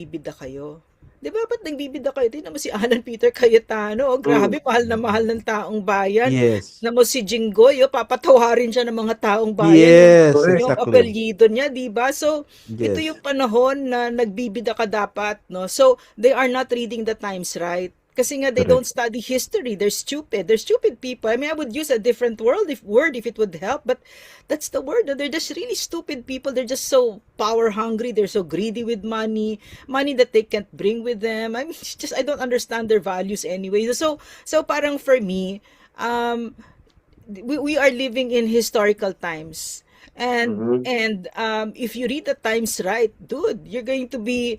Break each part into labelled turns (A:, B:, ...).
A: nagbibida kayo. 'Di ba ba't nagbibida kayo? Tignan mo si Alan Peter Cayetano, oh, grabe
B: Mm.
A: mahal na mahal ng taong bayan.
C: Yes.
A: Tignan mo si Jinggoy, oh, papatawarin siya ng mga taong bayan,
C: Yes,
B: Correct.
A: yung
C: exactly.
A: apelyido niya, 'di ba? So, ito
C: Yes.
A: yung panahon na nagbibida ka dapat, no? So, they are not reading the times right. Kasi nga they don't
C: Correct.
A: study history. They're stupid. They're stupid people. I mean, I would use a different word if it would help, but that's the word. No? They're just really stupid people. They're just so power hungry. They're so greedy with money that they can't bring with them. I mean, it's just I don't understand their values anyway. So parang for me, we are living in historical times.
B: Mhm.
A: If you read the times right, dude, you're going to be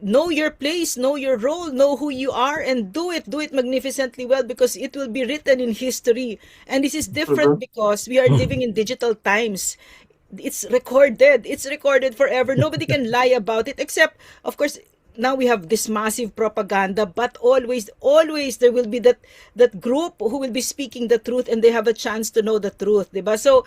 A: know your place, know your role, know who you are, and do it magnificently well because it will be written in history. And this is different
B: Mhm.
A: because we are living in digital times. It's recorded forever. Nobody can lie about it except, of course, now we have this massive propaganda, but always there will be that group who will be speaking the truth and they have a chance to know the truth, 'di ba? So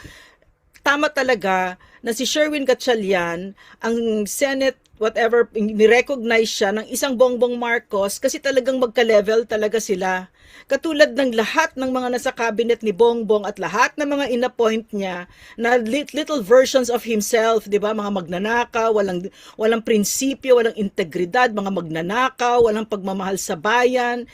A: tama talaga na si Sherwin Gatchalian, ang Senate whatever, ni-recognize siya ng isang Bongbong Marcos kasi talagang magka-level talaga sila. Katulad ng lahat ng mga nasa cabinet ni Bongbong at lahat ng mga inappoint niya na little versions of himself, 'di ba? Mga magnanakaw, walang prinsipyo, walang integridad, mga magnanakaw, walang pagmamahal sa bayan.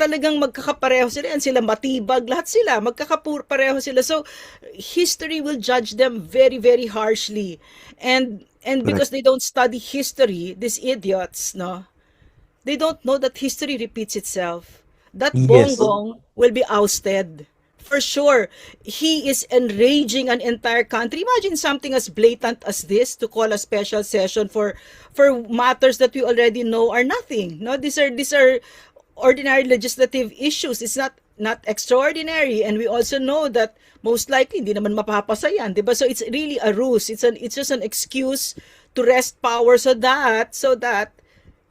A: Talagang magkakapareho sila, yan sila matibag, lahat sila magkakapareho sila. So history will judge them very very harshly. And
C: Correct.
A: because they don't study history, these idiots, no, they don't know that history repeats itself. That
C: Yes.
A: Bongbong will be ousted. For sure. He is enraging an entire country. Imagine something as blatant as this to call a special session for matters that we already know are nothing. No, these are ordinary legislative issues. It's not extraordinary, and we also know that most likely hindi naman mapapasa yan, 'di ba? So it's really a ruse. It's just an excuse to wrest power so that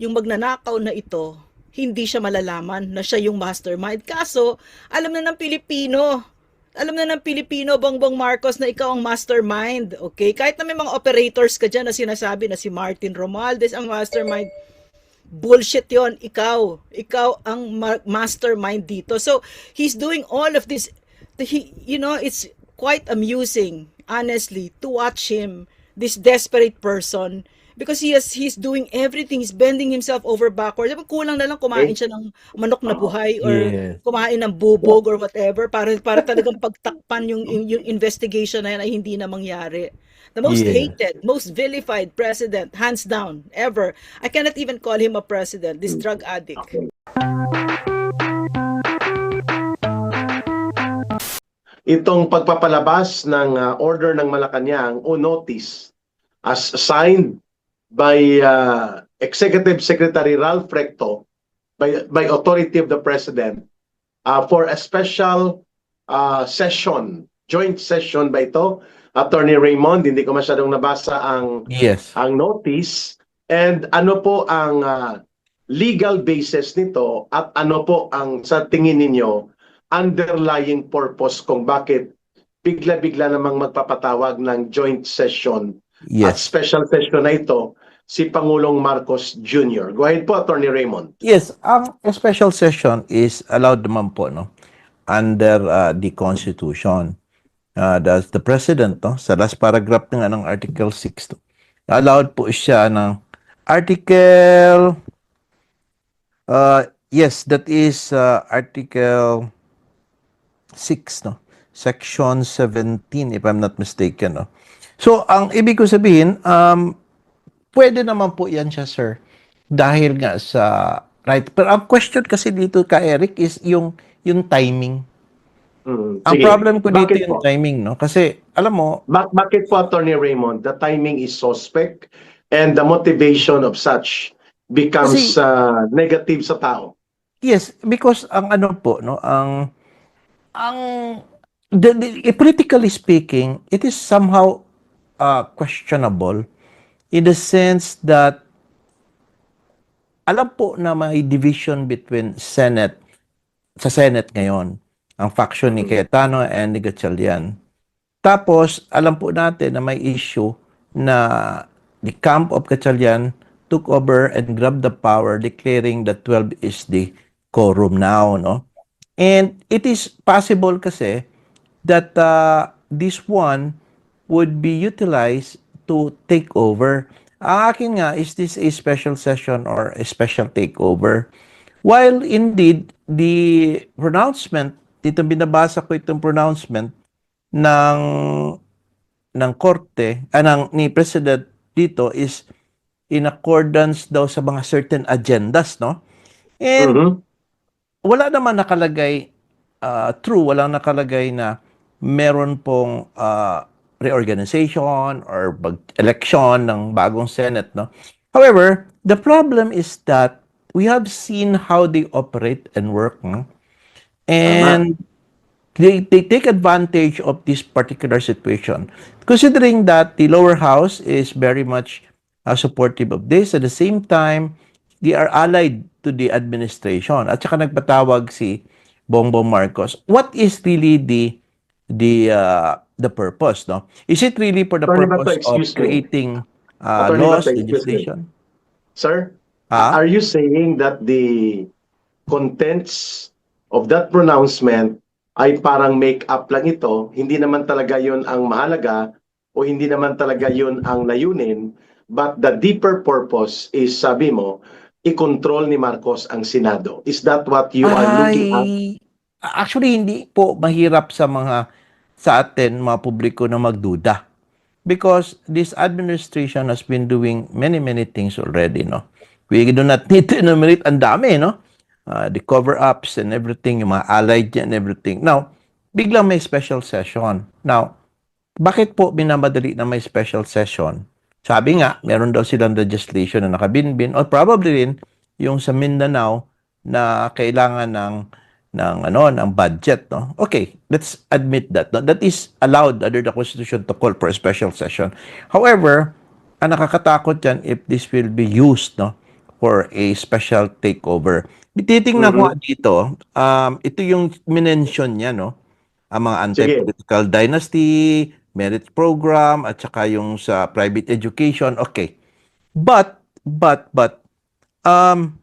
A: yung magnanakaw na ito hindi siya malalaman na siya yung mastermind. Kaso alam na ng Pilipino, Bongbong Marcos, na ikaw ang mastermind, okay? Kahit na may mga operators ka dyan na sinasabi na si Martin Romualdez ang mastermind, bullshit yon. Ikaw ang mastermind dito. So he's doing all of this. It's quite amusing, honestly, to watch him, this desperate person, because he's doing everything. He's bending himself over backwards. Kulang na lang kumain
B: Okay.
A: siya ng manok na buhay or
C: Yes.
A: kumain ng bubog or whatever para talagang pagtakpan yung investigation na yan ay hindi na mangyari. The most
C: Yes.
A: hated, most vilified president, hands down, ever. I cannot even call him a president, this drug addict.
B: Okay. Itong pagpapalabas ng order ng Malacanang o notice as signed by Executive Secretary Ralph Recto by authority of the President for a special session, joint session ba ito? Attorney Raymond, hindi ko masyadong nabasa
C: Yes.
B: ang notice. And ano po ang legal basis nito at ano po ang sa tingin ninyo underlying purpose kung bakit bigla-bigla namang magpapatawag ng joint session at
C: Yes.
B: special session na ito si Pangulong Marcos Jr. Go ahead po, Attorney Raymond.
C: Yes, ang special session is allowed naman po, no, under the Constitution. That's the President, no, sa last paragraph nga ng Article 6, no, allowed po siya ng Article, yes, that is Article 6, no, Section 17, if I'm not mistaken, no. So, ang ibig ko sabihin, pwede naman po yan siya, sir. Dahil nga sa right. Pero ang question kasi dito ka Eric is yung timing. Ang
B: Sige.
C: problem ko dito
B: Bakit
C: yung
B: po?
C: timing, no? Kasi alam mo,
B: Bakit po, Attorney Raymond, the timing is suspect and the motivation of such becomes
C: kasi
B: negative sa tao?
C: yes, because ang ano po, no, ang politically speaking, it is somehow questionable in the sense that alam po na may division between sa Senate ngayon, ang faction ni Cayetano and ni Gatchalian. Tapos, alam po natin na may issue na the camp of Gatchalian took over and grabbed the power, declaring that 12 is the quorum now, no? And it is possible kasi that this one would be utilized to take over. Ang akin nga, is this a special session or a special takeover? While indeed, the pronouncement, dito binabasa ko itong pronouncement ng korte, ni President dito is in accordance daw sa mga certain agendas, no? And
B: Mhm.
C: wala naman nakalagay, walang nakalagay na meron pong reorganization or election ng bagong Senate, no? However, the problem is that we have seen how they operate and work, no? And they take advantage of this particular situation. Considering that the lower house is very much supportive of this, at the same time, they are allied to the administration. At saka nagpatawag si Bongbong Marcos. What is really the purpose, no? Is it really for the
B: Attorney Bato,
C: purpose of
B: excuse me.
C: creating
B: Attorney
C: laws,
B: Bato, excuse me.
C: legislation?
B: Sir,
C: Ah?
B: are you saying that the contents of that pronouncement ay parang make-up lang ito, hindi naman talaga yun ang mahalaga o hindi naman talaga yun ang layunin, but the deeper purpose is, sabi mo, i-control ni Marcos ang Senado. Is that what you are looking at?
C: Actually, hindi po mahirap sa atin, mga publiko, na magduda. Because this administration has been doing many, many things already, no? We do not need to enumerate, ang dami, no? The cover-ups and everything, yung mga allied and everything. Now, biglang may special session. Now, bakit po binamadali na may special session? Sabi nga, meron daw silang legislation na nakabinbin, or probably rin yung sa Mindanao na kailangan ng budget, no? Okay, let's admit that, no? That is allowed under the Constitution to call for a special session. However, ang nakakatakot yan if this will be used, no, for a special takeover. Titingnan ko nga dito, ito yung minention niya, no? Ang mga anti-political dynasty, merit program, at saka yung sa private education. Okay. But, ang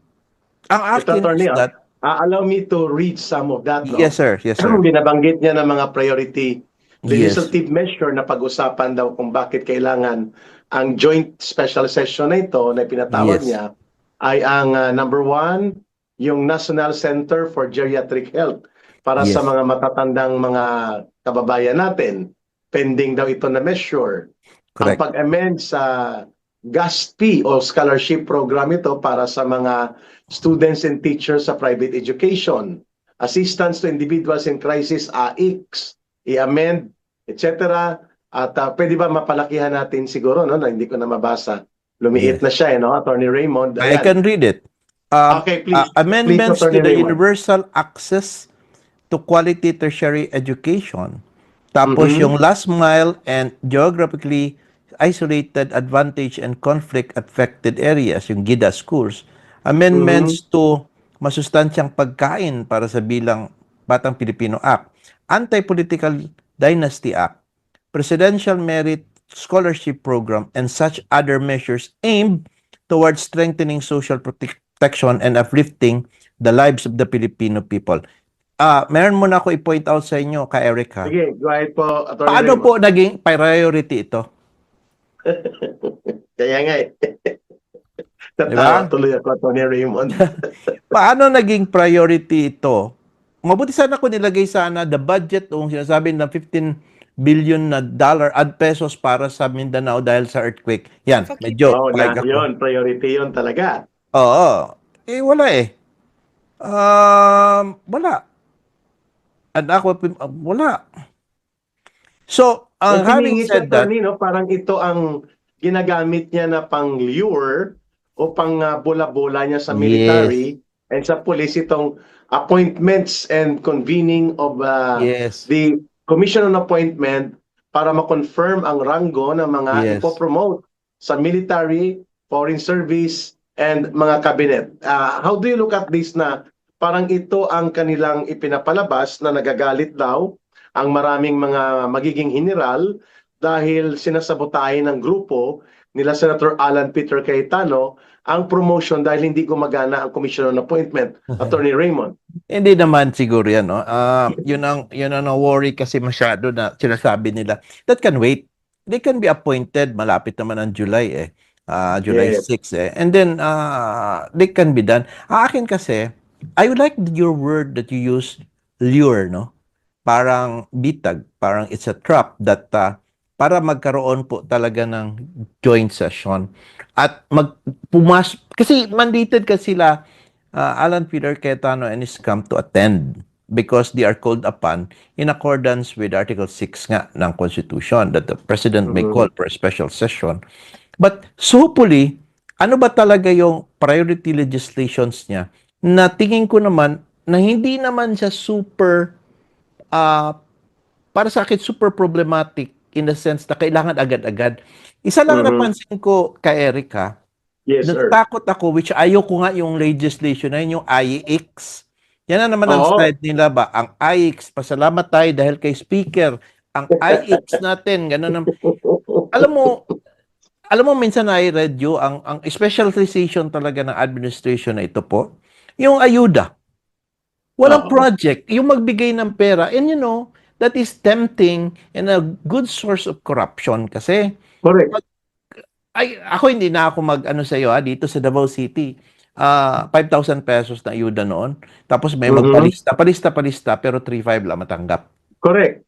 C: akin
B: Attorney,
C: is that,
B: allow me to read some of that. No?
C: yes sir.
B: Binabanggit niya ng mga priority
C: Yes.
B: legislative measure na pag-usapan daw kung bakit kailangan ang joint special session na ito na pinatawag
C: Yes.
B: niya ay ang number 1, yung National Center for Geriatric Health para
C: Yes.
B: sa mga matatandang mga kababayan natin. Pending daw ito na measure. Ang
C: Correct.
B: pag-amend sa GASP o scholarship program ito para sa mga students and teachers sa private education. Assistance to individuals in crisis, AICS, i-amend, etc. At pwede ba mapalakihan natin siguro, no, na hindi ko na mabasa. Lumiit
C: Yes.
B: na siya, no, Attorney Raymond.
C: I
B: Ayan.
C: can read it.
B: Okay, please.
C: Amendments
B: Please,
C: to the
B: Attorney Raymond.
C: universal access to quality tertiary education. Tapos
B: Mhm.
C: yung last mile and geographically isolated advantage and conflict affected areas, yung GIDA schools. Amendments to masustansyang pagkain para sa bilang Batang Pilipino Act. Anti-Political Dynasty Act. Presidential Merit Scholarship Program and such other measures aimed towards strengthening social protection and uplifting the lives of the Filipino people. Meron muna ako i-point out sa inyo, ka Eric, ha?
B: Sige, go ahead po, Attorney
C: Paano
B: Raymond.
C: po naging priority ito?
B: Kaya nga eh.
C: Diba?
B: Tatawa tuloy ako, Attorney Raymond.
C: Paano naging priority ito? Mabuti sana kung nilagay sana the budget, yung sinasabi na 15 billion na dollar at pesos para sa Mindanao dahil sa earthquake. Yan, medyo
B: Oo,
C: payag ako.
B: yun, priority yun talaga.
C: Oo. Wala eh. Wala. At ako, wala. So,
B: Ang
C: having
B: hiningi
C: said
B: sa
C: that,
B: attorney, no, parang ito ang ginagamit niya na pang-lure o pang-bola-bola niya sa military and sa police, itong appointments and convening of
C: yes.
B: the commission on appointment para ma-confirm ang ranggo ng mga
C: Yes.
B: ipopromote sa military, foreign service, and mga cabinet. How do you look at this na parang ito ang kanilang ipinapalabas na nagagalit daw ang maraming mga magiging general dahil sinasabotahin ng grupo nila Senator Alan Peter Cayetano ang promotion dahil hindi gumagana ang commission on appointment, Attorney Raymond.
C: Hindi naman siguro yan, no? Yun ang worry kasi masyado na sinasabi nila. That can wait. They can be appointed. Malapit naman ang July eh. July
B: Yes.
C: 6 eh. And then, they can be done. Akin kasi, I would like your word that you use, lure, no? Parang bitag, parang it's a trap that para magkaroon po talaga ng joint session at kasi mandated kasi sila Alan Peter Cayetano and his camp to attend because they are called upon in accordance with Article 6 nga ng Constitution that the President may call for a special session. But so hopefully, ano ba talaga yung priority legislations niya na tingin ko naman na hindi naman siya super para sa akin super problematic in the sense na kailangan agad-agad. Isa lang napansin ko kay Erica,
B: Yes, sir.
C: natakot ako, which ayoko nga yung legislation na yun, yung IX. Yan na naman ang
B: Oo.
C: slide nila ba? Ang IX, pasalamat tayo dahil kay Speaker. Ang IX natin, ganun ang... Alam mo, minsan na-read you, ang specialization talaga ng administration na ito po, yung ayuda. Walang
B: Oo.
C: project. Yung magbigay ng pera. And you know, that is tempting and a good source of corruption kasi
B: Correct.
C: ako hindi na ako mag-ano sa iyo dito sa Davao City. 5,000 pesos na ayuda noon. Tapos may magpalista, palista, pero 3,500 lang matanggap.
B: Correct.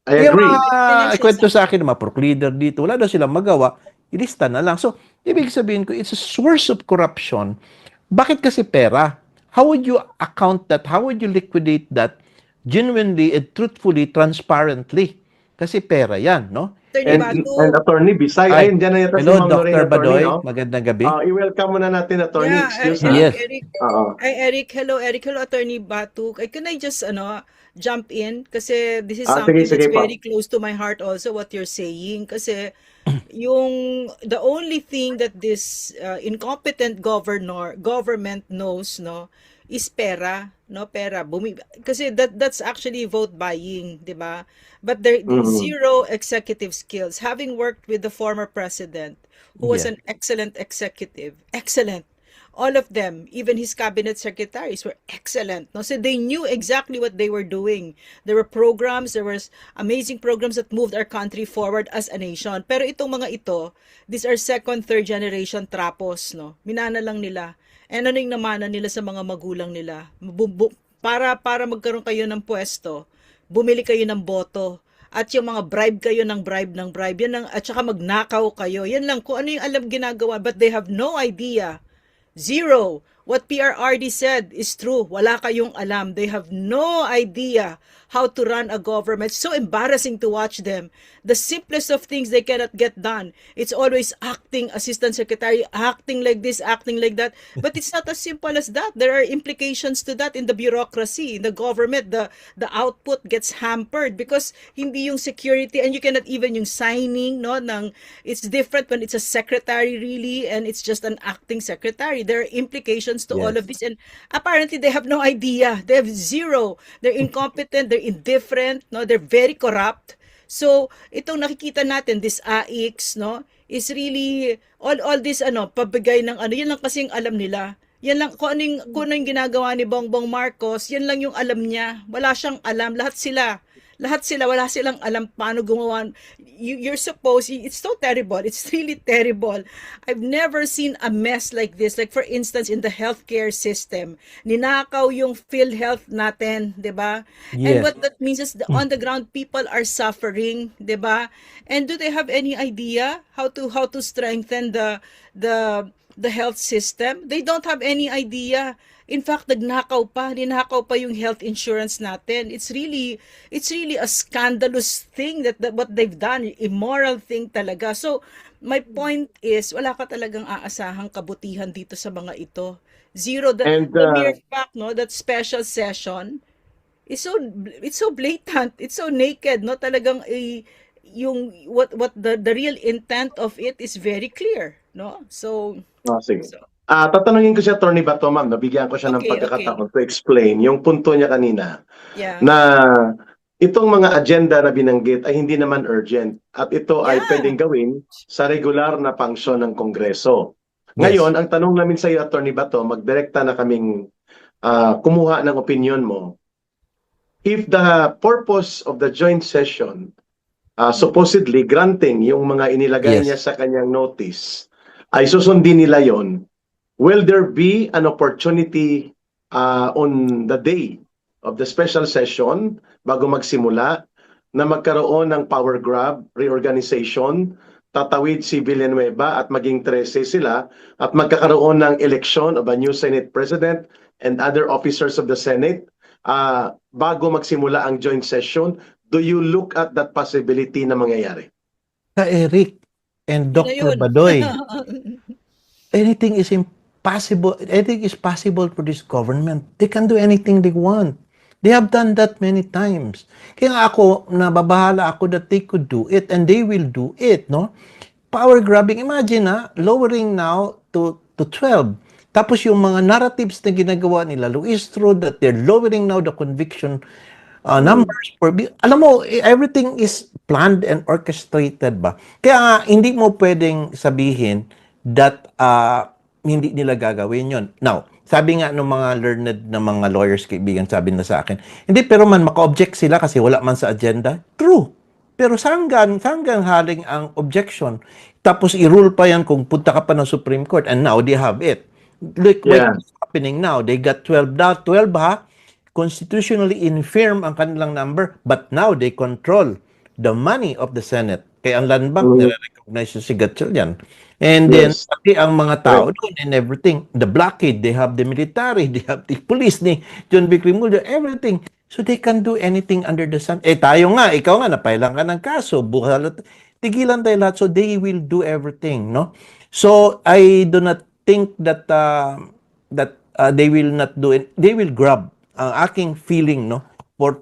B: I
C: Yung
B: agree.
C: kwento sa akin, mga prok leader dito, wala daw silang magawa, ilista na lang. So, ibig sabihin ko, it's a source of corruption. Bakit kasi pera? How would you account that? How would you liquidate that genuinely and truthfully, transparently? Kasi pera yan, no?
A: Attorney
B: And
A: Bato.
B: Attorney Bisay,
C: Ay,
B: ayun, dyan na yata si
C: hello,
B: Ma'am Lorraine,
C: Dr. Badoy.
B: Attorney, no?
C: Magandang gabi.
B: I-welcome muna natin, Attorney.
A: Yeah,
B: Excuse
A: Eric,
B: me.
C: Yes.
A: Eric.
B: Oo.
A: Hi, Eric. Hello, Eric. Hello, Attorney Batu. Can I just jump in? Kasi this is something
B: Sige
A: that's
B: po.
A: very close to my heart also, what you're saying. Kasi the only thing that this incompetent government knows, no, is pera, no, pera. Kasi that's actually vote buying, 'di ba? But there zero executive skills. Having worked with the former president, who was
C: Yeah.
A: an excellent executive, excellent. All of them, even his cabinet secretaries, were excellent. No, so they knew exactly what they were doing. There were programs, there was amazing programs that moved our country forward as a nation. Pero itong mga ito, these are second, third generation trapos, no. Minana lang nila. And ano yung namana nila sa mga magulang nila? Para magkaroon kayo ng pwesto, bumili kayo ng boto. At yung mga bribe kayo ng bribe. Yan lang, at saka magnakaw kayo. Yan lang kung ano yung alam ginagawa. But they have no idea. Zero. What PRRD said is true. Wala kayong alam. They have no idea how to run a government. It's so embarrassing to watch them. The simplest of things they cannot get done. It's always acting assistant secretary, acting like this, acting like that. But it's not as simple as that. There are implications to that in the bureaucracy, in the government. The output gets hampered because hindi yung security, and you cannot even yung signing, no, it's different when it's a secretary really and it's just an acting secretary. There are implications to all of this, and apparently they have no idea. They have zero. They're incompetent, they're indifferent, no, they're very corrupt. So, itong nakikita natin, this AIX, no, is really, all this, pabigay ng yan lang kasing alam nila. Yan lang, kung ano yung ginagawa ni Bongbong Marcos, yan lang yung alam niya. Wala siyang alam. Lahat sila, wala silang alam paano gumawa. You're supposed, it's so terrible. It's really terrible. I've never seen a mess like this. Like for instance, in the healthcare system, ninakaw yung PhilHealth natin, di ba? And
C: Yes.
A: what that means is on the ground, people are suffering, di ba? And do they have any idea how to strengthen the health system? They don't have any idea. In fact, ninakaw pa yung health insurance natin. It's really a scandalous thing that what they've done, immoral thing talaga. So, my point is, wala ka talagang aasahang kabutihan dito sa mga ito. Zero. The mere fact, no, that special session it's so blatant, it's so naked, no, talagang yung what the real intent of it is very clear, no. So
B: Sige. Tatanungin ko si Attorney Bato, ma'am. Nabigyan ko siya ng
A: Okay,
B: pagkakataon to explain yung punto niya kanina
A: yeah,
B: na itong mga agenda na binanggit ay hindi naman urgent at ito ay
A: Yeah.
B: pwedeng gawin sa regular na pangsyon ng Kongreso. Ngayon, ang tanong namin sa iyo, Attorney Bato, magdirekta na kaming kumuha ng opinion mo. If the purpose of the joint session, supposedly granting yung mga inilagay
C: Yes.
B: niya sa kanyang notice, ay susundin nila yon, will there be an opportunity on the day of the special session, bago magsimula, na magkaroon ng power grab, reorganization, tatawid si Villanueva at maging 13 sila, at magkakaroon ng election of a new Senate President and other officers of the Senate bago magsimula ang joint session? Do you look at that possibility na mangyayari?
C: Eric and
A: Yun na
C: Dr.
A: yun.
C: Badoy, anything is impossible. Anything is possible for this government. They can do anything they want. They have done that many times. Kaya nga ako, nababahala ako that they could do it and they will do it, no? Power grabbing, imagine lowering now to 12. Tapos yung mga narratives na ginagawa nila, Luis Strode, that they're lowering now the conviction numbers for alam mo, everything is planned and orchestrated ba? Kaya nga, hindi mo pwedeng sabihin that hindi nila gagawin yon. Now, sabi nga ng mga learned na mga lawyers, kaibigan, sabi na sa akin, hindi, pero man maka-object sila kasi wala man sa agenda. True. Pero saan haling ang objection? Tapos i-rule pa yan kung punta ka pa ng Supreme Court and now they have it. Look what's happening now. They got 12 constitutionally infirm ang kanilang number, but now they control the money of the Senate. Kaya ang land bank, nire-recognize si Gatchalian. And then, pati ang mga tao doon and everything, the blockade, they have the military, they have the police ni John Vic Rimulyo, everything. So they can do anything under the sun. Tayo nga, ikaw nga, napailang ka ng kaso, tigilan tayo lahat, so they will do everything, no? So, I do not think that they will not do it. They will grab ang aking feeling, no, for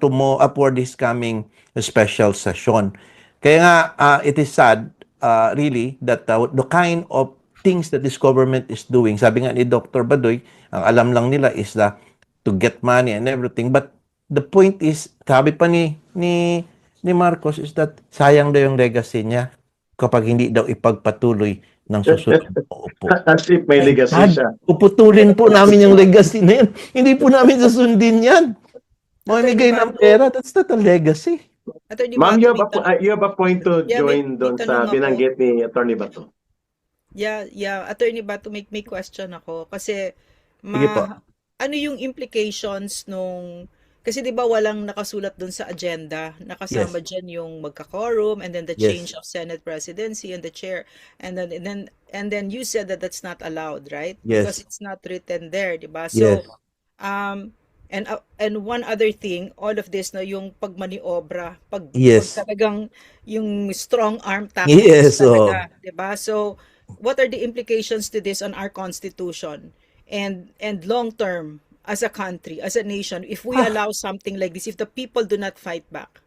C: this coming special session. Kaya nga, it is sad, really, that the kind of things that this government is doing, sabi nga ni Dr. Badoy, ang alam lang nila is to get money and everything. But the point is, sabi pa ni Marcos is that sayang daw yung legacy niya kapag hindi daw ipagpatuloy ng susunod na upo.
B: As if may legacy siya.
C: Puputulin po namin yung legacy na yun. Hindi po namin susundin yan. Mamigay ng pera, that's not a legacy.
A: Attorney
B: Ma'am,
A: Bato,
B: you have a point to
A: Yeah,
B: join doon
A: may
B: sa
A: tanong ako.
B: binanggit ni Attorney Bato.
A: Yeah, Attorney Bato, may question ako. Kasi,
C: Sige po.
A: ano yung implications nung, kasi di ba walang nakasulat dun sa agenda, nakasama dyan yung magka-quorum and then the
C: Yes.
A: change of Senate presidency and the chair, and then you said that that's not allowed, right?
C: Yes.
A: Because it's not written there, di ba? So,
C: Yes.
A: and one other thing, all of this na yung pagmaniobra, pag
C: Yes.
A: talagang yung strong arm tactics
C: Yes,
A: talaga, 'di ba? So, what are the implications to this on our constitution and long term as a country, as a nation, if we allow something like this, if the people do not fight back?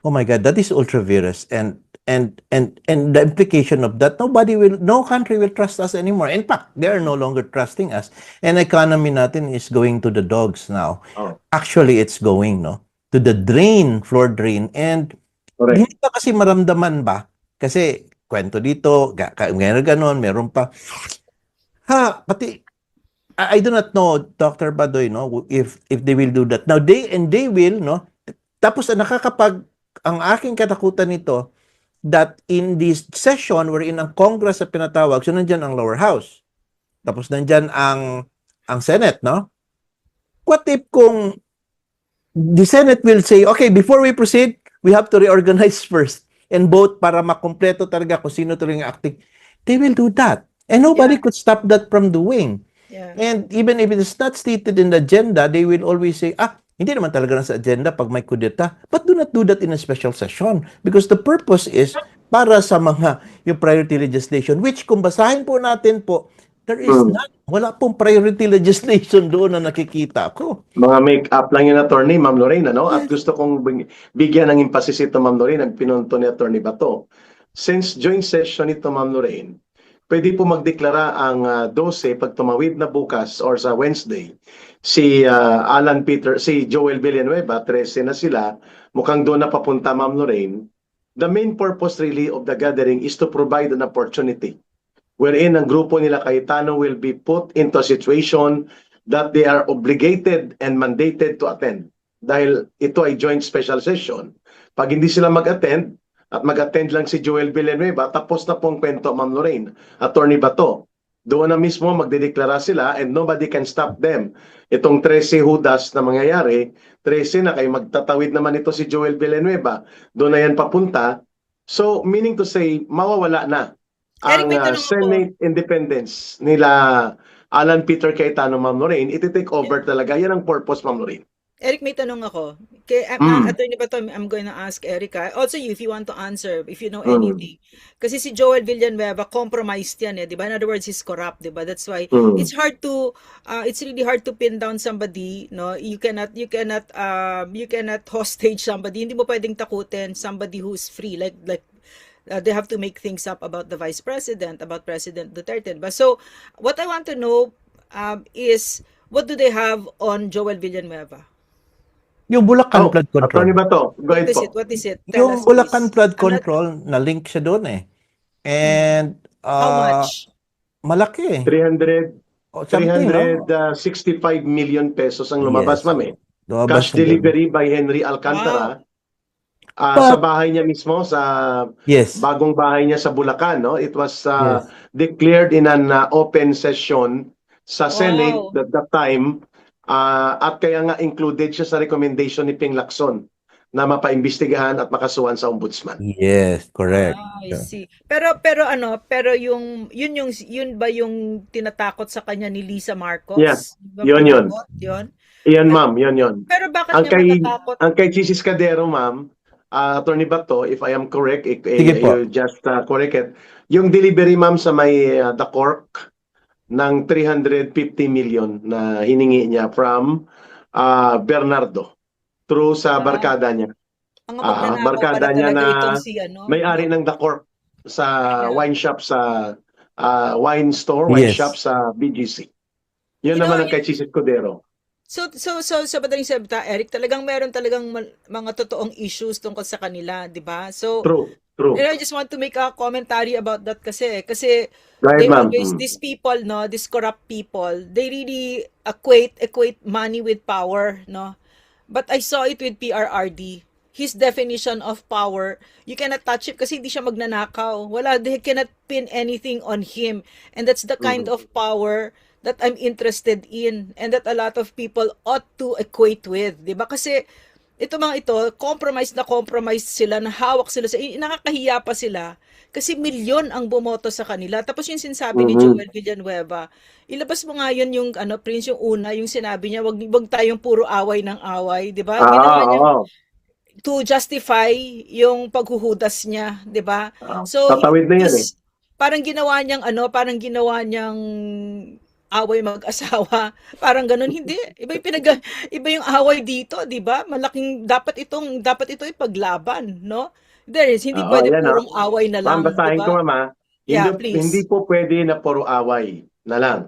C: Oh my God, that is ultra virus, and the implication of that, no country will trust us anymore. In fact, they are no longer trusting us, and economy natin is going to the dogs now.
B: Oh.
C: Actually, it's going to the floor drain, and
B: Correct.
C: hindi pa kasi maramdaman ba? Kasi kwento dito, ganon, meron pa. Pati I do not know, Dr. Badoy, if they will do that. Now, they will, tapos ang aking katakutan nito, that in this session wherein ang Congress sa pinatawag, so nandyan ang lower house, tapos nandyan ang Senate, no? What if kung the Senate will say, okay, before we proceed, we have to reorganize first and vote para makompleto talaga kung sino talaga acting. They will do that. And nobody could stop that from doing.
A: Yeah.
C: And even if it is not stated in the agenda, they will always say, hindi naman talaga nasa agenda pag may kudeta. But do not do that in a special session. Because the purpose is para sa yung priority legislation, which kung basahin po natin po, there is wala pong priority legislation doon na nakikita ko.
B: Mga make-up lang yun, Attorney, Ma'am Lorraine, ano? At gusto kong bigyan ng emphasis ito, Ma'am Lorraine, ang pinunto ni Attorney Bato. Since joint session ito, Ma'am Lorraine, pwede po magdeklara ang 12 pag tumawid na bukas or sa Wednesday. Si Joel Villanueva, 13 na sila, mukhang doon na papunta, Ma'am Lorraine. The main purpose really of the gathering is to provide an opportunity wherein ang grupo nila Cayetano will be put into a situation that they are obligated and mandated to attend. Dahil ito ay joint special session. Pag hindi sila mag-attend, at mag-attend lang si Joel Villanueva, tapos na pong kwento, Ma'am Lorraine. Attorney Bato, doon na mismo magdedeklara sila and nobody can stop them. Itong 13 Judas na mangyayari, 13 na kayo magtatawid naman ito si Joel Villanueva, doon na yan papunta. So, meaning to say, mawawala na
A: Eric,
B: ang
A: may tanong ako.
B: Senate independence nila Alan Peter Cayetano, Ma'am Lorraine. Iti-take over talaga. Yan ang purpose, Ma'am Lorraine.
A: Eric, may tanong ako. Attorney Bato, I'm going to ask Erica. Also you, if you want to answer, if you know anything. Kasi si Joel Villanueva, compromised yan di ba? In other words, he's corrupt, di ba? That's why it's really hard to pin down somebody, no? You cannot hostage somebody. Hindi mo pwedeng takutin somebody who's free, like they have to make things up about the Vice President, about President Duterte. But so, what I want to know is, what do they have on Joel Villanueva?
C: Yung Bulacan Flood
B: Attorney
C: Control.
B: Bato, go ahead po.
A: What is it? Tell
C: Yung
A: us,
C: Bulacan
A: please.
C: Flood Control, na-link siya doon eh. And,
A: How much?
C: malaki eh.
B: 300
C: O, something, no?
B: 365 million pesos ang lumabas,
C: Yes.
B: ma'am eh.
C: Lumabas
B: Cash
C: na doon.
B: delivery by Henry Alcantara.
C: But-
B: Sa bahay niya mismo, sa
C: Yes.
B: bagong bahay niya sa Bulacan, no? It was
C: Yes.
B: declared in an open session sa Senate
A: Wow.
B: at that time. At kaya nga included siya sa recommendation ni Ping Lacson na mapaimbestigahan at makasuhan sa ombudsman.
C: Yes, correct.
A: I see. Pero yun ba yung tinatakot sa kanya ni Lisa Marcos?
B: Yeah.
A: Ba
B: Yun.
A: panagot? Yun.
B: Iyan, ma'am, yun.
A: Pero bakit
B: Ang
A: niya
B: kay,
A: matatakot?
B: ang kay Chis Escudero, ma'am, Attorney Bato, if I am correct,
C: Sige po.
B: you just correct it. Yung delivery, ma'am, sa may The Cork ng 350 million na hiningi niya from Bernardo through sa barkada niya.
A: Ang magnanakaw
B: barkada
A: pala
B: niya
A: talaga
B: na
A: itong si
B: May-ari ng The Cork sa
A: Yeah.
B: wine shop sa wine store, wine
C: Yes.
B: shop sa BGC. Yun
A: You know,
B: naman ang kay Chis Escudero.
A: So sa madaling salita, Eric, talagang meron talagang mga totoong issues tungkol sa kanila, di ba? So,
B: True.
A: I just want to make a commentary about that kasi
B: Right,
A: they
B: ma'am.
A: always, these people, no, these corrupt people, they really equate money with power, no? But I saw it with PRRD. His definition of power, you cannot touch it kasi hindi siya magnanakaw. They cannot pin anything on him. And that's the kind of power that I'm interested in and that a lot of people ought to equate with. Diba? Kasi ito compromise sila, nahawak sila nakakahiya pa sila kasi milyon ang bumoto sa kanila. Tapos yung sinasabi ni Joel Villanueva, ilabas mo nga yun yung Prince, yung una, yung sinabi niya, wag tayong puro away ng away, di ba? Ginawa niya to justify yung paghuhudas niya, di ba? So,
B: tatawid na yan eh.
A: parang ginawa niyang away mag-asawa. Parang ganun. Hindi. Iba yung away dito, di ba? Malaking, dapat ito ipaglaban, no? Hindi pwede purong away na lang.
B: Ma'am, basahin
A: diba?
B: ko, mama.
A: Yeah, please.
B: Hindi po pwede na puro away na lang.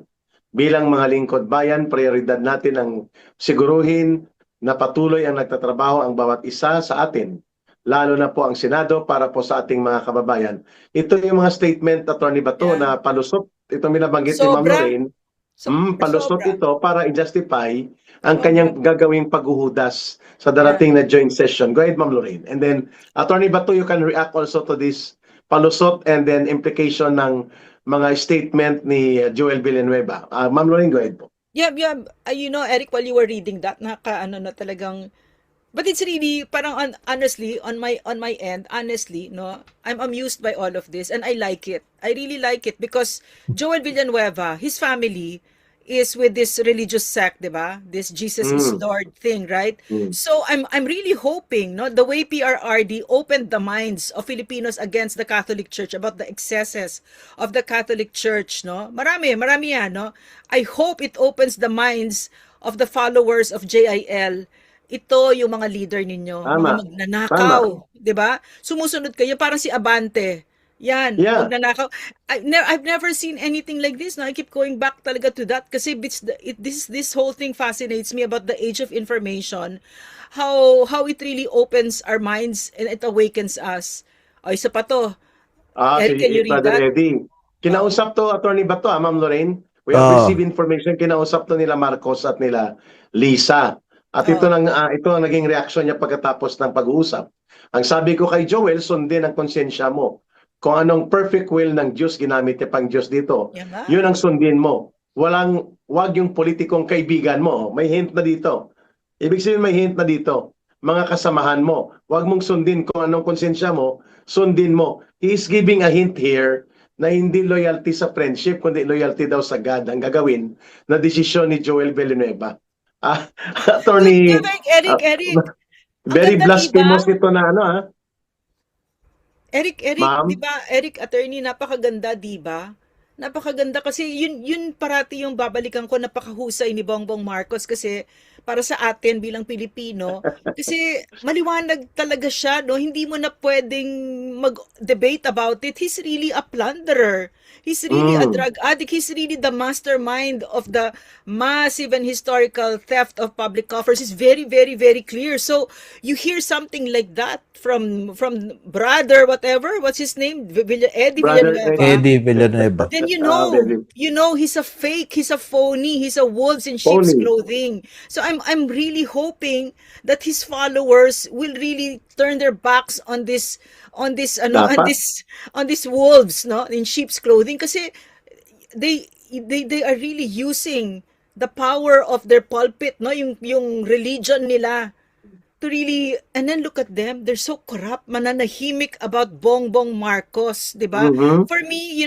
B: Bilang mga lingkod bayan, prioridad natin ang siguruhin na patuloy ang nagtatrabaho ang bawat isa sa atin. Lalo na po ang Senado para po sa ating mga kababayan. Ito yung mga statement, Attorney Bato, na palusot. Ito binabanggit ni Ma'am Lorraine. Palusot ito para i-justify ang kanyang gagawing paghuhudas sa darating na joint session. Go ahead, Ma'am Lorraine. And then, Attorney Bato, you can react also to this palusot and then implication ng mga statement ni Joel Villanueva. Ma'am Lorraine, go ahead po.
A: Yeah. You know, Eric, while you were reading that, na talagang, but it's really, parang honestly, on my end, honestly, no, I'm amused by all of this and I like it. I really like it because Joel Villanueva, his family is with this religious sect, diba? This Jesus is Lord thing, right? So I'm really hoping, no, the way PRRD opened the minds of Filipinos against the Catholic Church about the excesses of the Catholic Church, no? Marami yan, no? I hope it opens the minds of the followers of JIL. Ito yung mga leader ninyo, mga magnanakaw, 'di ba? Sumusunod kayo parang si Abante. Yan, magnanakaw. I've never seen anything like this. No, I keep going back talaga to that kasi this whole thing fascinates me about the age of information. How it really opens our minds and it awakens us. Ay, isa pa to. Eric, can you read that?
B: Kinausap to, Attorney Bato, Ma'am Lorraine. We have
C: Oh.
B: received information, kinausap to nila Marcos at nila Lisa. At ito ang naging reaksyon niya pagkatapos ng pag-uusap. Ang sabi ko kay Joel, sundin ang konsensya mo. Kung anong perfect will ng Diyos, ginamit niya pang Diyos dito.
A: Yan ba?
B: Yun ang sundin mo. Wag yung politikong kaibigan mo. May hint na dito. Ibig sabihin may hint na dito. Mga kasamahan mo. Wag mong sundin kung anong konsensya mo, sundin mo. He is giving a hint here na hindi loyalty sa friendship, kundi loyalty daw sa God ang gagawin na desisyon ni Joel Villanueva. Attorney,
A: Eric.
B: very
A: Ang ganda,
B: blasphemous
A: diba?
B: ito na ano ha.
A: Eric,
B: Ma'am?
A: di ba? Eric, attorney, napakaganda, di ba? Napakaganda kasi yun parati yung babalikan ko, napakahusay ni Bongbong Marcos kasi para sa atin bilang Pilipino, kasi maliwanag talaga siya, no? Hindi mo na pwedeng mag-debate about it. He's really a plunderer. He's really a drug addict. He's really the mastermind of the massive and historical theft of public coffers. It's very, very, very clear. So you hear something like that from brother, whatever, what's his name? Eddie
B: Brother
A: Villanueva.
C: Eddie Villanueva.
A: Then
B: Very-
A: you know he's a fake, he's a phony, he's a wolves in sheep's
B: Phony.
A: clothing. So I'm really hoping that his followers will really turn their backs on this
B: Dapat.
A: on this wolves, no, in sheep's clothing, kasi they are really using the power of their pulpit, no, yung religion nila to really, and then look at them, they're so corrupt, mananahimik about Bongbong Marcos, 'di ba? For me,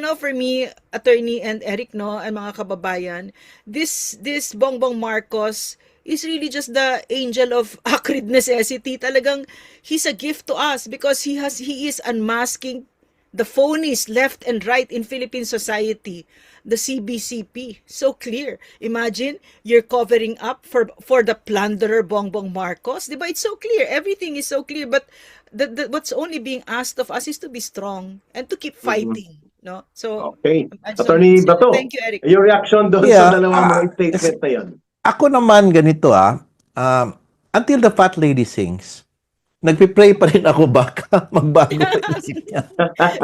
A: attorney and Eric, no, and mga kababayan, this Bongbong Marcos is really just the angel of acrid necessity. Talagang he's a gift to us because he is unmasking the phonies left and right in Philippine society. The CBCP, so clear. Imagine you're covering up for the plunderer Bongbong Marcos. Diba? It's so clear. Everything is so clear. But what's only being asked of us is to be strong and to keep fighting. No? So,
B: Okay.
A: I just
B: Attorney
A: wanted to say
B: Bato,
A: thank you, Eric.
B: your reaction doon
C: Yeah,
B: sa dalawang mga statement na yun.
C: Ako naman ganito until the fat lady sings, nagpe-pray pa rin ako baka magbago pa isip niya.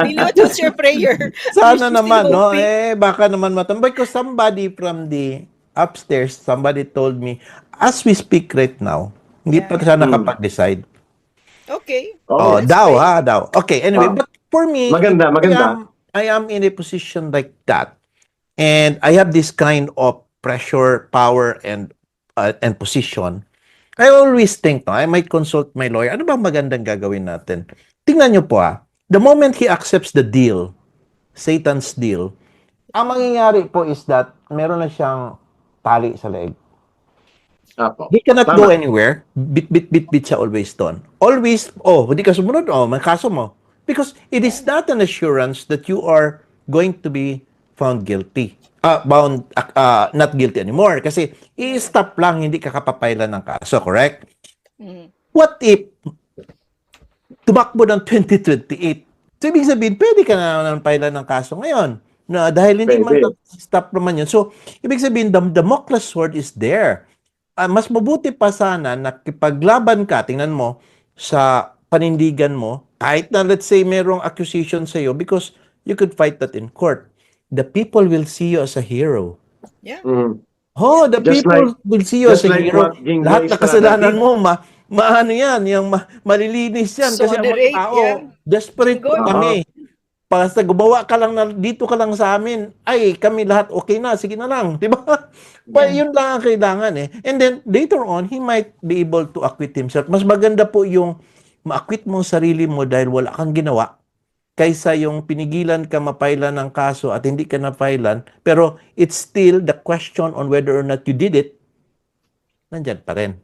A: Lilo, what's your prayer?
C: Sana
A: You're still
C: naman, no?
A: hoping.
C: Baka naman matambay. Because somebody from the upstairs, somebody told me, as we speak right now, hindi pa siya nakapag-decide.
A: Okay.
C: Oh,
A: let's
C: daw,
A: pray.
C: daw. Okay, anyway,
B: Ah.
C: but for me,
B: Maganda,
C: if
B: maganda.
C: I am in a position like that, and I have this kind of pressure, power, and position, I always think, no, I might consult my lawyer, ano bang magandang gagawin natin? Tingnan nyo po the moment he accepts the deal, Satan's deal, ang mangyayari po is that meron na siyang tali sa leeg.
B: Apo.
C: He cannot
B: Tama.
C: go anywhere. Bit siya always doon. Always, hindi ka sumunod, may kaso mo. Because it is not an assurance that you are going to be found guilty. Not guilty anymore. Kasi i-stop lang, hindi ka kapapailan ng kaso, correct? What if tumakbo ng 2028? So, ibig sabihin, pwede ka na ng pailan ng kaso ngayon. Na dahil hindi
B: Pwede.
C: man stop naman yun. So, ibig sabihin, the Damocles sword is there. Mas mabuti pa sana na kipaglaban ka, tingnan mo, sa panindigan mo, kahit na let's say merong accusation sa iyo, because you could fight that in court. The people will see you as a hero.
A: Yeah.
C: Oh, the
B: Just
C: people will see you as
B: just
C: a
B: like
C: hero.
B: what Ging
C: Lahat
B: Boy
C: na kasalanan
B: Estrada
C: mo, maano yan, yung malilinis yan. Kasi ang mga
A: Exonerate
C: tao,
A: yan.
C: desperate po
A: Jingoy.
C: kami. Basta gumawa ka lang dito ka lang sa amin, ay, kami lahat okay na, sige na lang. Di ba? Yun lang ang kailangan And then, later on, he might be able to acquit himself. Mas maganda po yung ma-acquit mong sarili mo dahil wala kang ginawa kaysa yung pinigilan ka mapailan ng kaso at hindi ka napailan, pero it's still the question on whether or not you did it, nandyan pa rin.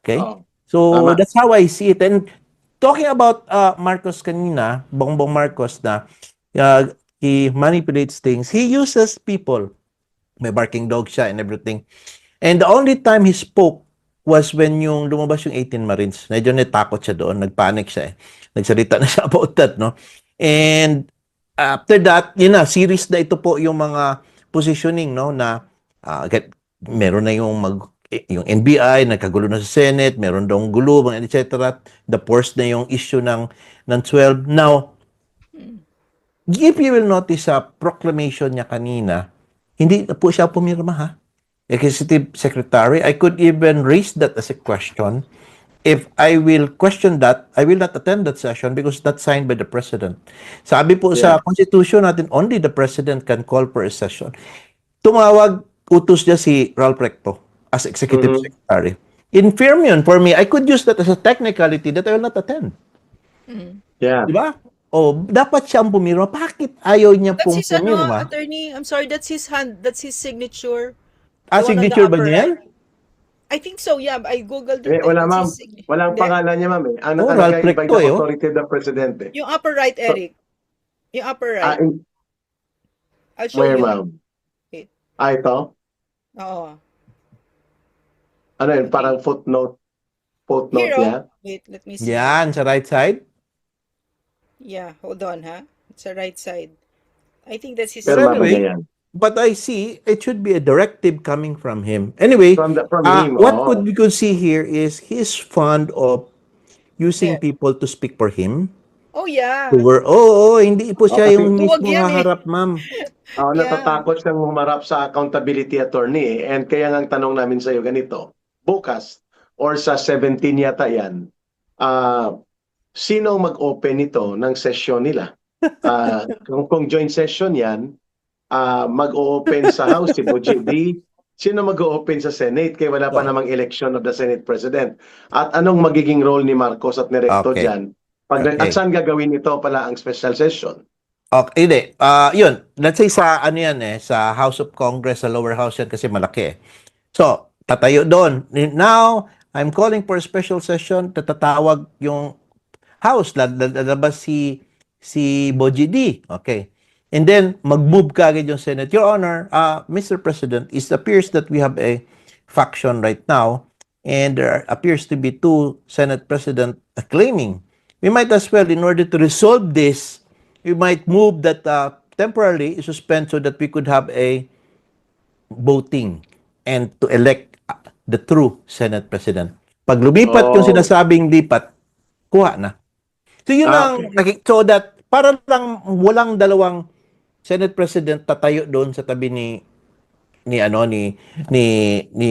C: Okay?
B: Oh.
C: So,
B: Tama.
C: that's how I see it. And talking about Marcos kanina, Bongbong Marcos na he manipulates things, he uses people. May barking dog siya and everything. And the only time he spoke was when yung lumabas yung 18 Marines. Medyo natakot siya doon, nagpanic siya Nagsalita na siya about that, no? And after that, series na ito po yung mga positioning, no, na meron na yung NBI, nagkagulo na sa Senate, meron daw gulo, etc. The force na yung issue ng 12. Now, if you will notice sa proclamation niya kanina, hindi na po siya pumirma ha. Executive Secretary, I could even raise that as a question. If I will question that, I will not attend that session because that's signed by the President. Sabi po sa
B: Yeah.
C: Constitution natin, only the President can call for a session. Tumawag, utos niya si Ralph Recto as Executive
B: Mhm.
C: Secretary. In firm yun, for me, I could use that as a technicality that I will not attend.
B: Yeah.
C: Di ba? O, dapat siyang pumirma. Bakit ayaw niya
A: That's
C: pong
A: his ano,
C: pumirma?
A: attorney. I'm sorry, that's his hand, that's his signature.
C: Ah,
A: The one on the
C: signature ba
A: upper
C: niya yan?
A: right. I think so, yeah. I googled it.
B: Wala,
A: That's
B: ma'am.
A: his signature.
B: Walang
A: Hindi.
B: pangalan niya, ma'am. Ang
C: Oh, Ralph
B: nakalagay by
C: Recto
B: the
C: eh, oh.
B: authority of the Presidente.
A: Yung upper right, Eric. Yung upper right. I'll show
B: Where,
A: you.
B: ma'am?
A: Wait.
B: Ito?
A: Oo.
B: Ano yun? Parang footnote
A: Here,
B: niya?
A: wait, let me see.
C: Yan, sa right side.
A: Yeah, hold on, ha? It's the right side. I think that's his
C: But
B: Pero
C: anyway,
B: mamaya yan.
C: but I see it should be a directive coming from him. Anyway,
B: From him,
C: what
B: oo.
C: we could see here is he's fond of using
A: There.
C: people to speak for him.
A: Oh, yeah.
C: Hindi po siya
B: kasi
C: yung
A: tuwag
C: mismo
A: yan eh.
C: haharap, ma'am.
B: Oo,
A: Yeah.
B: natatakot siyang humarap sa accountability attorney. And kaya nga ang tanong namin sa iyo ganito, bukas or sa 17 yata yan, sino ang mag-open nito ng session nila? Kung joint session yan, mag-o-open sa House si BGD, sino mag-o-open sa Senate kaya wala pa namang election of the Senate President? At anong magiging role ni Marcos at ni Recto
C: Okay.
B: dyan?
C: Okay.
B: At saan gagawin ito pala ang special session?
C: Okay, hindi. Yun, let's say sa ano yan sa House of Congress, sa lower house yan kasi malaki. So, tatayo doon. Now, I'm calling for a special session, tatatawag yung House, lalabas si Boji D. Okay. And then, mag-move kagad yung Senate. Your Honor, Mr. President, it appears that we have a faction right now, and there appears to be two Senate President claiming. We might as well, in order to resolve this, we might move that temporarily suspend so that we could have a voting and to elect the true Senate President. Pag lumipat yung
B: Oh.
C: sinasabing lipat, kuha na. So yun lang, so that para lang walang dalawang Senate President tatayo doon sa tabi ni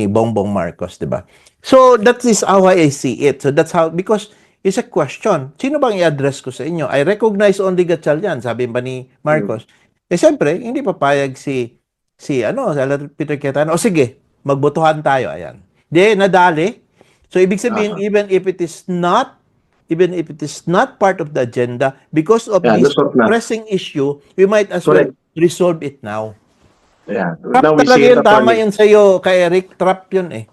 C: Bongbong Marcos, 'di ba? So that is how I see it. So that's how, because it's a question. Sino bang i-address ko sa inyo? I recognize only Gatchalian, sabi ba ni Marcos. Siyempre, hindi papayag si Alan Peter Cayetano. O sige, magbotohan tayo, ayan. Nadali. So ibig sabihin, even if it is not part of the agenda, because of this
B: lusot na.
C: pressing issue, we might as well resolve it now.
B: Yeah.
C: Trap
B: Now we
C: talaga
B: see it,
C: yun, tama
B: attorney.
C: yun sa'yo, kay Eric, trap yun eh.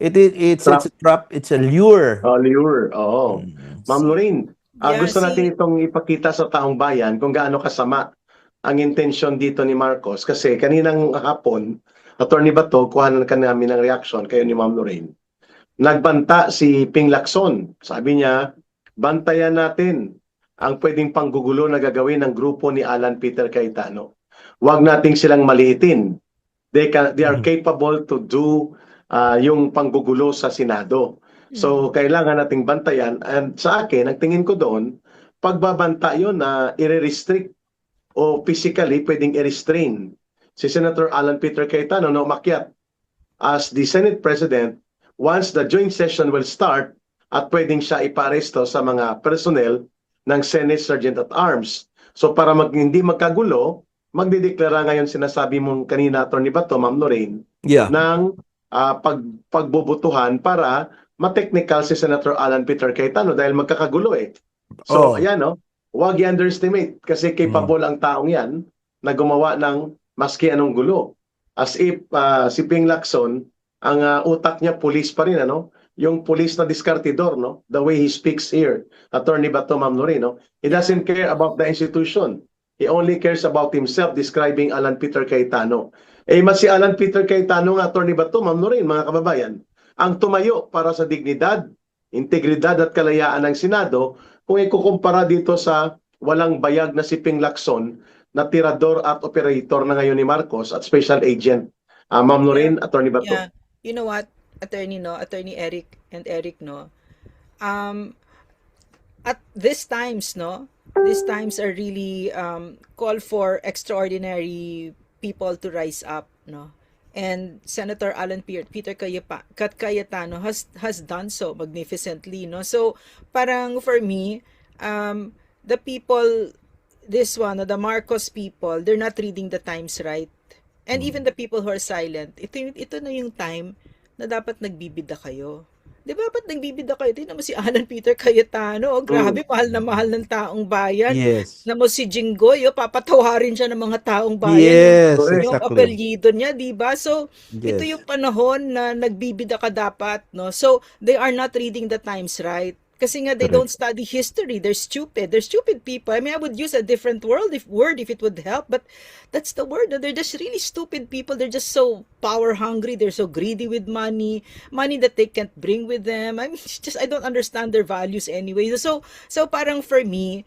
C: It's a trap, it's a lure.
B: Lure, oo. Ma'am Lorraine,
A: Yeah,
B: gusto natin itong ipakita sa taong bayan kung gaano kasama ang intensyon dito ni Marcos. Kasi kaninang hapon, Attorney Bato, kuhanan ka namin ng reaction kayo ni Ma'am Lorraine. Nagbanta si Ping Lacson. Sabi niya, bantayan natin ang pwedeng panggugulo na gagawin ng grupo ni Alan Peter Cayetano. Huwag nating silang maliitin. They are capable to do yung panggugulo sa Senado. So, kailangan nating bantayan. And sa akin, ang tingin ko doon, pagbabanta yun na i-restrict o physically pwedeng i-restrain si Senator Alan Peter Cayetano na umakyat as the Senate President once the joint session will start at pwedeng siya iparesto sa mga personnel ng Senate Sergeant at Arms. So para hindi magkagulo, magdideklara ngayon sinasabi mong kanina, Atty. Bato, Ma'am Lorraine, ng pagbobotohan para ma-technical si Senator Alan Peter Cayetano dahil magkakagulo eh. So ayan huwag i-underestimate kasi capable ang taong yan na gumawa ng maski anong gulo. As if si Ping Lacson, ang utak niya police pa rin, yung police na diskartidor, the way he speaks here, Attorney Bato, Ma'am Lorraine, he doesn't care about the institution. He only cares about himself describing Alan Peter Cayetano. Mas si Alan Peter Cayetano nga, Attorney Bato, Ma'am Lorraine, mga kababayan, ang tumayo para sa dignidad, integridad at kalayaan ng Senado kung ikukumpara dito sa walang bayag na si Ping Lacson na tirador at operator na ngayon ni Marcos at special agent. Ma'am Lorraine, Attorney Bato.
A: Yeah. You know what, Attorney Eric and Eric, at this times, these times are really call for extraordinary people to rise up, no? And Senator Peter Cayetano has done so magnificently, no? So parang for me, the people, this one, the Marcos people, they're not reading the times right. And even the people who are silent, ito na yung time na dapat nagbibida kayo. Di ba, ba't nagbibida kayo? Tingnan mo si Alan Peter Cayetano. Oh, grabe, mahal na mahal ng taong bayan.
C: Yes.
A: Na mo si Jinggoy, oh, papatawarin siya ng mga taong bayan.
C: Yes,
B: Correct.
A: Yung
C: exactly.
A: apelyido niya, di ba? So, ito
C: Yes.
A: yung panahon na nagbibida ka dapat, no? So, they are not reading the times right. Kasi nga, they
C: Correct.
A: don't study history. They're stupid. They're stupid people. I mean, I would use a different word if it would help, but that's the word. They're just really stupid people. They're just so power hungry. They're so greedy with money that they can't bring with them. I mean, it's just, I don't understand their values anyway. So parang for me,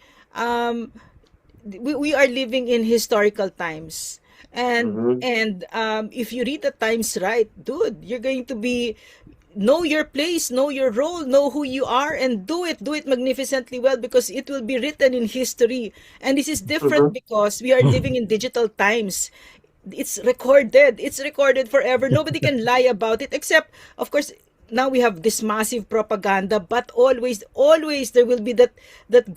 A: we are living in historical times. And if you read the times right, dude, you're going to be know your place, know your role, know who you are, and do it magnificently well, because it will be written in history. And this is different because we are living in digital times. It's recorded forever. Nobody can lie about it, except of course now we have this massive propaganda, but always there will be that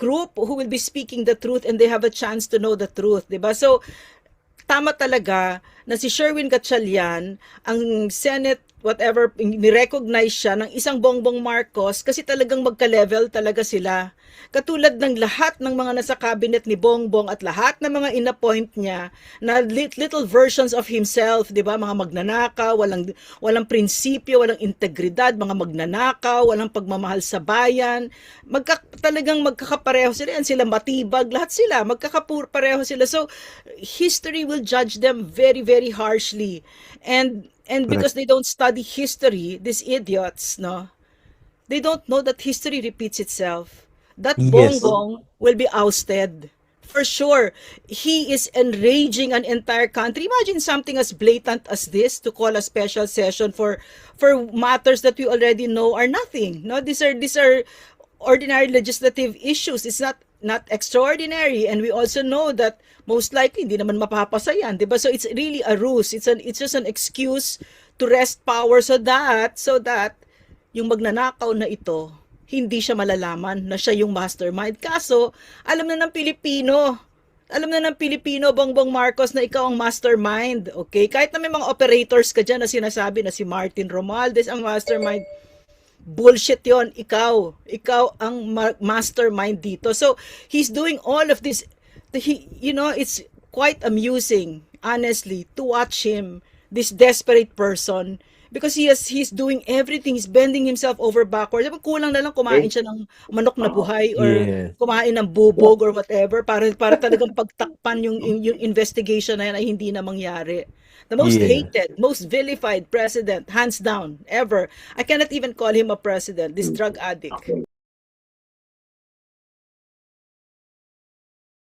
A: group who will be speaking the truth, and they have a chance to know the truth, diba? So tama talaga na si Sherwin Gatchalian, ang Senate, whatever, ni-recognize siya ng isang Bongbong Marcos kasi talagang magka-level talaga sila. Katulad ng lahat ng mga nasa cabinet ni Bongbong at lahat ng mga inappoint niya na little versions of himself, 'di ba? Mga magnanakaw, walang prinsipyo, walang integridad, mga magnanakaw, walang pagmamahal sa bayan. Talagang magkakapareho sila, yan sila matibag, lahat sila magkakapareho sila. So history will judge them very very harshly. And because they don't study history, these idiots, no, they don't know that history repeats itself. That
C: Yes.
A: Bongbong will be ousted. For sure. He is enraging an entire country. Imagine something as blatant as this, to call a special session for matters that we already know are nothing. No, these are ordinary legislative issues. It's not extraordinary, and we also know that most likely hindi naman mapapasa yan, 'di ba? So it's really a ruse. It's just an excuse to wrest power so that yung magnanakaw na ito hindi siya malalaman na siya yung mastermind. Kaso alam na ng Pilipino, Bongbong Marcos, na ikaw ang mastermind. Okay? Kahit na may mga operators ka dyan na sinasabi na si Martin Romualdez ang mastermind, bullshit yon. Ikaw ang mastermind dito. So he's doing all of this. It's quite amusing, honestly, to watch him, this desperate person, because he's doing everything. He's bending himself over backwards. Kulang na lang kumain siya ng manok na buhay, or
C: Yes.
A: kumain ng bubog or whatever, para talagang pagtakpan yung investigation na yan ay hindi na mangyari. The most
C: Yeah.
A: hated, most vilified president, hands down, ever. I cannot even call him a president, this drug addict.